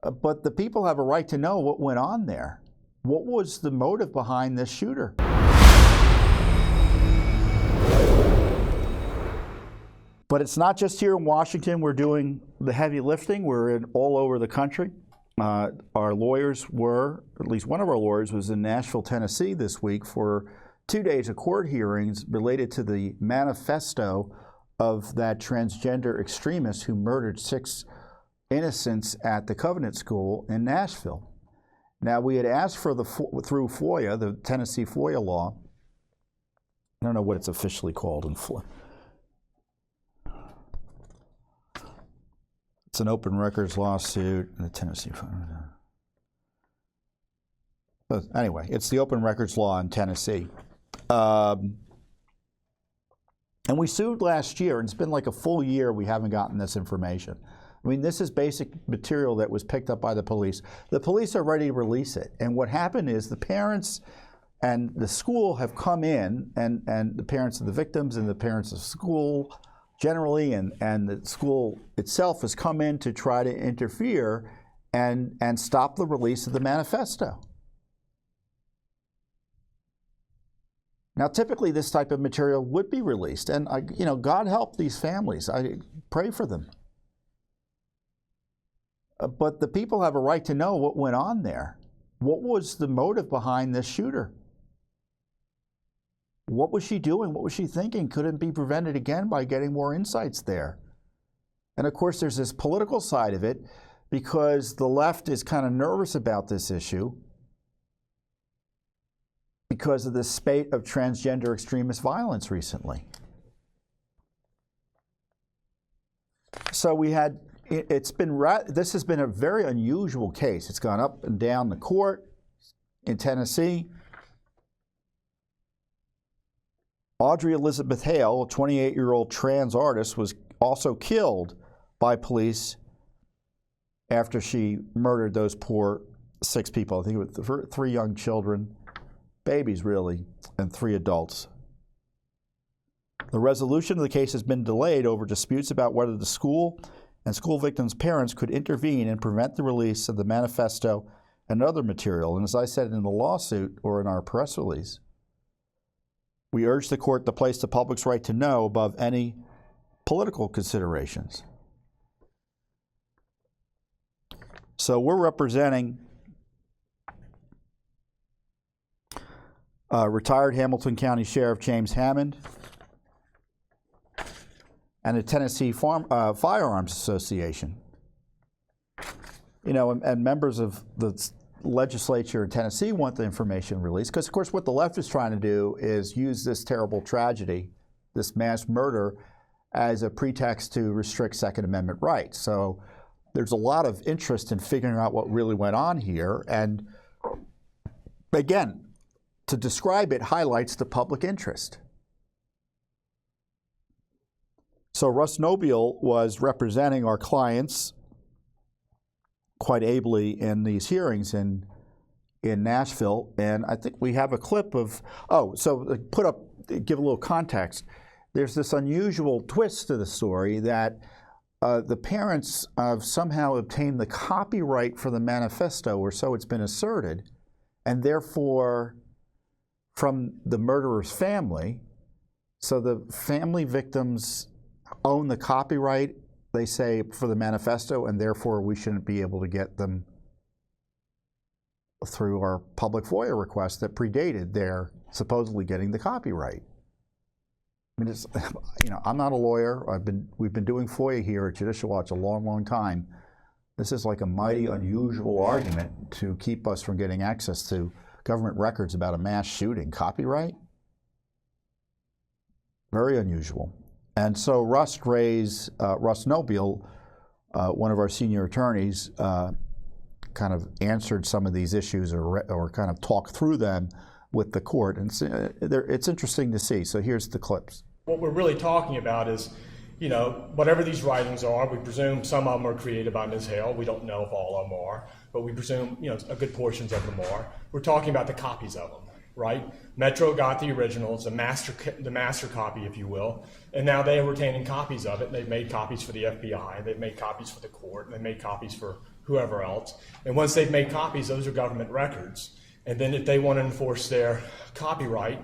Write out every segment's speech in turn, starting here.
But the people have a right to know what went on there. What was the motive behind this shooter? But it's not just here in Washington. We're doing the heavy lifting. We're all over the country. Our lawyers were, at least one of our lawyers was in Nashville, Tennessee this week for 2 days of court hearings related to the manifesto of that transgender extremist who murdered 6 innocents at the Covenant School in Nashville. Now, we had asked for through FOIA, the Tennessee FOIA law. I don't know what it's officially called in FOIA. It's an open records lawsuit in the Tennessee. But anyway, it's the open records law in Tennessee. And we sued last year, and it's been like a full year we haven't gotten this information. I mean, this is basic material that was picked up by the police. The police are ready to release it. And what happened is the parents and the school have come in, and the parents of the victims and the parents of school generally, and the school itself has come in to try to interfere and stop the release of the manifesto. Now, typically this type of material would be released, and God help these families. I pray for them. But the people have a right to know what went on there. What was the motive behind this shooter? What was she doing? What was she thinking? Could it be prevented again by getting more insights there? And of course, there's this political side of it, because the left is kind of nervous about this issue because of the spate of transgender extremist violence recently. So this has been a very unusual case. It's gone up and down the court in Tennessee. Audrey Elizabeth Hale, a 28-year-old trans artist, was also killed by police after she murdered those poor 6 people. I think it was 3 young children, babies really, and 3 adults. The resolution of the case has been delayed over disputes about whether the school and school victims' parents could intervene and prevent the release of the manifesto and other material. And as I said in the lawsuit, or in our press release, we urge the court to place the public's right to know above any political considerations. So we're representing retired Hamilton County Sheriff James Hammond and the Tennessee Firearms Association. And members of the legislature in Tennessee want the information released because, of course, what the left is trying to do is use this terrible tragedy, this mass murder, as a pretext to restrict Second Amendment rights. So there's a lot of interest in figuring out what really went on here. And again, to describe it highlights the public interest. So Russ Nobile was representing our clients quite ably in these hearings in Nashville, and I think we have a clip of, give a little context. There's this unusual twist to the story that the parents have somehow obtained the copyright for the manifesto, or so it's been asserted, and therefore from the murderer's family. So the family victims own the copyright, they say, for the manifesto, and therefore we shouldn't be able to get them through our public FOIA request that predated their supposedly getting the copyright. I mean, I'm not a lawyer. We've been doing FOIA here at Judicial Watch a long, long time. This is like a mighty unusual argument to keep us from getting access to government records about a mass shooting. Copyright? Very unusual. And so Russ Nobile, one of our senior attorneys, kind of answered some of these issues or kind of talked through them with the court. And it's interesting to see. So here's the clips. What we're really talking about is, whatever these writings are, we presume some of them are created by Ms. Hale. We don't know if all of them are, but we presume, a good portions of them are. We're talking about the copies of them, right? Metro got the originals, the master copy, if you will, and now they are retaining copies of it. They've made copies for the FBI, they've made copies for the court, and they've made copies for whoever else. And once they've made copies, those are government records. And then if they want to enforce their copyright,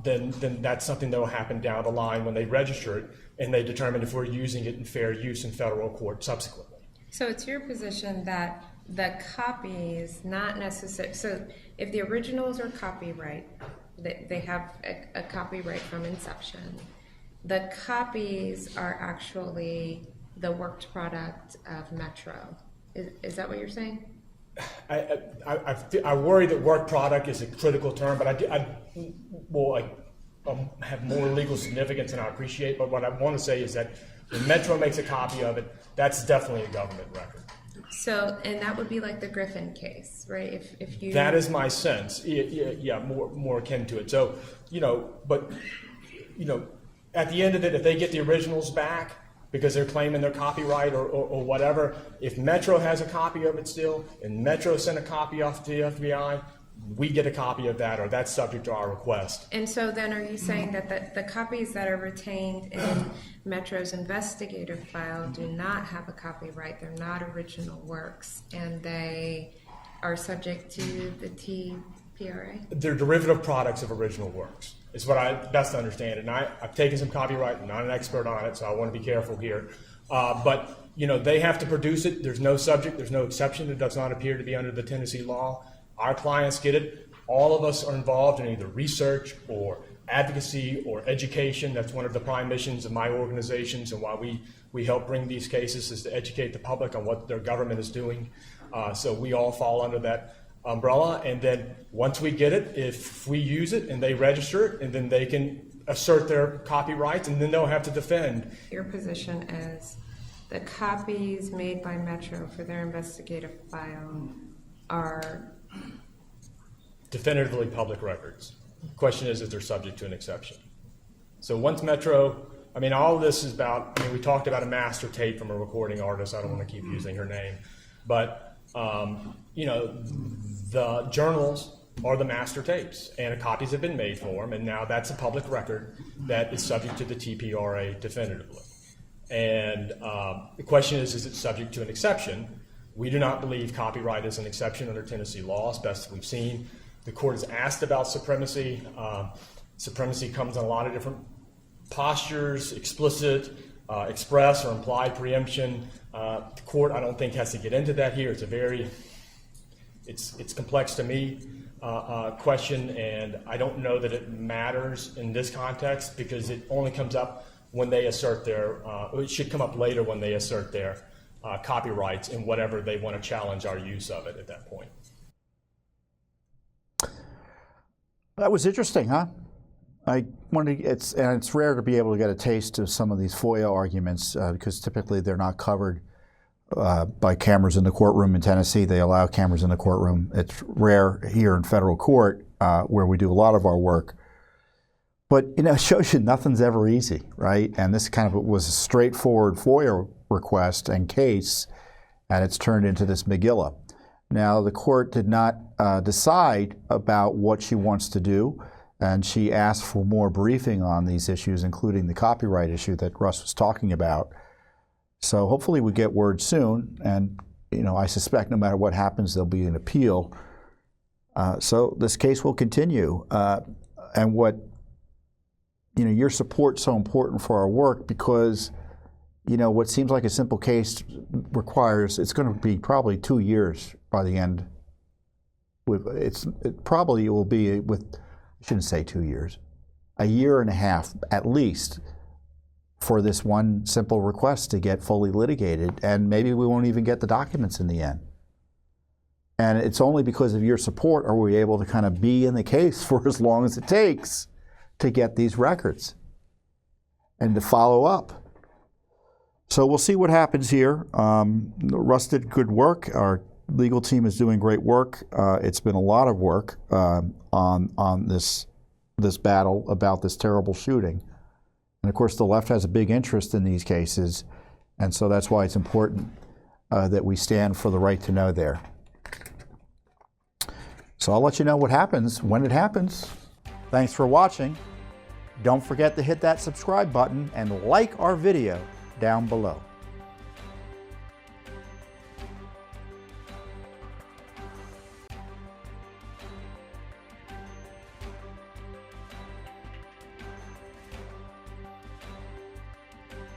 then that's something that will happen down the line when they register it and they determine if we're using it in fair use in federal court subsequently. So it's your position that the copies, not necessarily, so if the originals are copyright, they have a copyright from inception, the copies are actually the worked product of Metro. Is that what you're saying? I worry that work product is a critical term, but I have more legal significance than I appreciate. But what I want to say is that when Metro makes a copy of it, that's definitely a government record. So, and that would be like the Griffin case, right? If you That is my sense. Yeah, more akin to it. So, but at the end of it, if they get the originals back because they're claiming their copyright or whatever, if Metro has a copy of it still, and Metro sent a copy off to the FBI, we get a copy of that, or that's subject to our request. And so then are you saying that the copies that are retained in Metro's investigative file do not have a copyright, they're not original works, and they are subject to the TPRA? They're derivative products of original works. It's what I best understand. And I've taken some copyright, I'm not an expert on it, so I want to be careful here. But they have to produce it. There's no subject, there's no exception. It does not appear to be under the Tennessee law. Our clients get it. All of us are involved in either research or advocacy or education. That's one of the prime missions of my organizations, and why we help bring these cases is to educate the public on what their government is doing. So we all fall under that umbrella, and then once we get it, if we use it and they register it, and then they can assert their copyrights, and then they'll have to defend. Your position is the copies made by Metro for their investigative file are definitively public records. The question is if they're subject to an exception. So once Metro, all of this is about, we talked about a master tape from a recording artist. I don't want to keep using her name, but the journals are the master tapes, and copies have been made for them, and now that's a public record that is subject to the TPRA definitively. And the question is it subject to an exception? We do not believe copyright is an exception under Tennessee law, as best as we've seen. The court has asked about supremacy. Supremacy comes in a lot of different postures: explicit, express, or implied preemption. The court, I don't think, has to get into that here. It's complex to me question, and I don't know that it matters in this context, because it only comes up when they assert their, it should come up later when they assert their copyrights in whatever they want to challenge our use of it at that point. That was interesting, huh? It's rare to be able to get a taste of some of these FOIA arguments because typically they're not covered by cameras in the courtroom in Tennessee. They allow cameras in the courtroom. It's rare here in federal court where we do a lot of our work. But it shows you nothing's ever easy, right? And this kind of was a straightforward FOIA request and case, and it's turned into this Megillah. Now, the court did not decide about what she wants to do, and she asked for more briefing on these issues, including the copyright issue that Russ was talking about. So hopefully we get word soon, and I suspect no matter what happens, there'll be an appeal. So this case will continue. And your support's so important for our work, because what seems like a simple case requires, it's going to be probably 2 years by the end. It probably will be I shouldn't say 2 years, a year and a half at least for this one simple request to get fully litigated, and maybe we won't even get the documents in the end. And it's only because of your support are we able to kind of be in the case for as long as it takes to get these records and to follow up. So we'll see what happens here. Russ did good work. Our legal team is doing great work. It's been a lot of work on this battle about this terrible shooting. And of course, the left has a big interest in these cases, and so that's why it's important that we stand for the right to know there. So I'll let you know what happens when it happens. Thanks for watching. Don't forget to hit that subscribe button and like our video down below.